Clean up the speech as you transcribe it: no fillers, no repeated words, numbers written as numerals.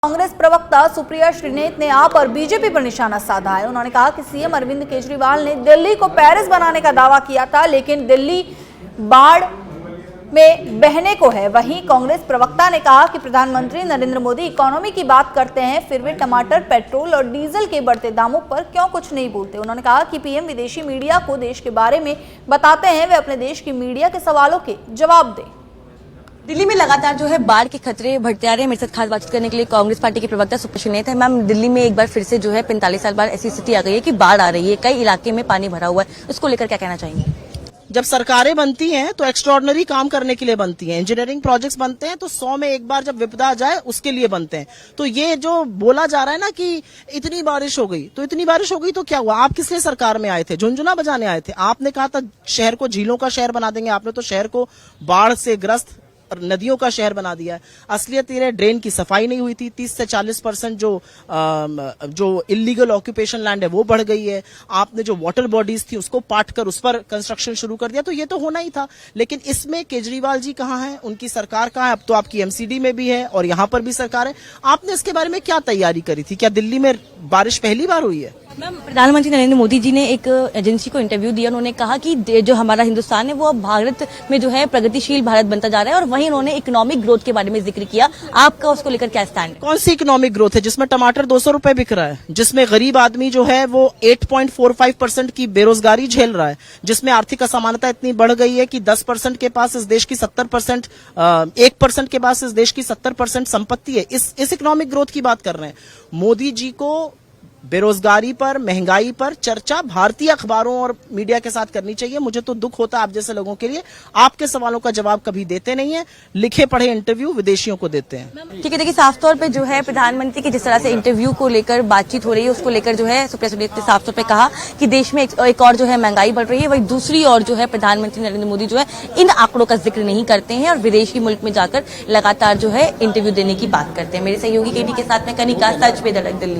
कांग्रेस प्रवक्ता सुप्रिया श्रीनेत ने आप और बीजेपी पर निशाना साधा है। उन्होंने कहा कि सीएम अरविंद केजरीवाल ने दिल्ली को पेरिस बनाने का दावा किया था, लेकिन दिल्ली बाढ़ में बहने को है। वहीं कांग्रेस प्रवक्ता ने कहा कि प्रधानमंत्री नरेंद्र मोदी इकोनॉमी की बात करते हैं, फिर वे टमाटर, पेट्रोल और डीजल के बढ़ते दामों पर क्यों कुछ नहीं बोलते। उन्होंने कहा कि पीएम विदेशी मीडिया को देश के बारे में बताते हैं, वे अपने देश की मीडिया के सवालों के जवाब दें। दिल्ली में लगातार जो है बाढ़ के खतरे बढ़ते आ रहे हैं। मेरे साथ खास बातचीत करने के लिए कांग्रेस पार्टी के प्रवक्ता सुप्रिया श्रीनेत है। मैम, दिल्ली में एक बार फिर से जो है 45 साल बाद ऐसी स्थिति आ गई है कि बाढ़ आ रही है, कई इलाके में पानी भरा हुआ है। उसको लेकर क्या कहना चाहेंगे? जब सरकारें बनती हैं तो एक्स्ट्रॉर्डनरी काम करने के लिए बनती हैं। इंजीनियरिंग प्रोजेक्ट्स बनते हैं तो 100 में एक बार जब विपदा आ जाए उसके लिए बनते हैं। तो ये जो बोला जा रहा है ना कि इतनी बारिश हो गई, तो इतनी बारिश हो गई तो क्या हुआ? आप किस लिए सरकार में आए थे? झुनझुना बजाने आए थे? आपने कहा था शहर को झीलों का शहर बना देंगे, आपने तो शहर को बाढ़ से ग्रस्त नदियों का शहर बना दिया है। असलियत ये ड्रेन की सफाई नहीं हुई थी। 30 से 40% जो इलीगल ऑक्यूपेशन लैंड है वो बढ़ गई है। आपने जो वाटर बॉडीज थी उसको पाट कर उस पर कंस्ट्रक्शन शुरू कर दिया। तो ये तो होना ही था। लेकिन इसमें केजरीवाल जी कहाँ हैं? उनकी सरकार कहाँ है? अब तो आपकी एमसीडी में भी है और यहाँ पर भी सरकार है। आपने इसके बारे में क्या तैयारी करी थी? क्या दिल्ली में बारिश पहली बार हुई है? मैम, प्रधानमंत्री नरेंद्र मोदी जी ने एक एजेंसी को इंटरव्यू दिया। उन्होंने कहा कि जो हमारा हिंदुस्तान है वो अब भारत में जो है प्रगतिशील भारत बनता जा रहा है, और वहीं उन्होंने इकोनॉमिक ग्रोथ के बारे में जिक्र किया। आपका उसको लेकर क्या स्टैंड है? कौन सी इकोनॉमिक ग्रोथ है जिसमें टमाटर 200 रुपए बिक रहा है, जिसमें गरीब आदमी जो है वो 8.45% की बेरोजगारी झेल रहा है, जिसमें आर्थिक असमानता इतनी बढ़ गई है कि 10% के पास इस देश की 70%, 1% के पास इस देश की 70% संपत्ति है। इस इकोनॉमिक ग्रोथ की बात कर रहे हैं। मोदी जी को बेरोजगारी पर, महंगाई पर चर्चा भारतीय अखबारों और मीडिया के साथ करनी चाहिए। मुझे तो दुख होता है आप जैसे लोगों के लिए। आपके सवालों का जवाब कभी देते नहीं है। लिखे पढ़े इंटरव्यू विदेशियों को देते हैं। ठीक है, देखिए साफ तौर पे जो है प्रधानमंत्री की जिस तरह से इंटरव्यू को लेकर बातचीत हो रही है, उसको लेकर जो है सुप्रिया श्रीनेत ने साफ तौर पे कहा कि देश में एक और जो है महंगाई बढ़ रही है, वही दूसरी और जो है प्रधानमंत्री नरेंद्र मोदी जो है इन आंकड़ों का जिक्र नहीं करते हैं और विदेशी मुल्क में जाकर लगातार जो है इंटरव्यू देने की बात करते हैं। मेरे सहयोगी केटी के साथ में कनिका, सच पे धड़क, दिल्ली।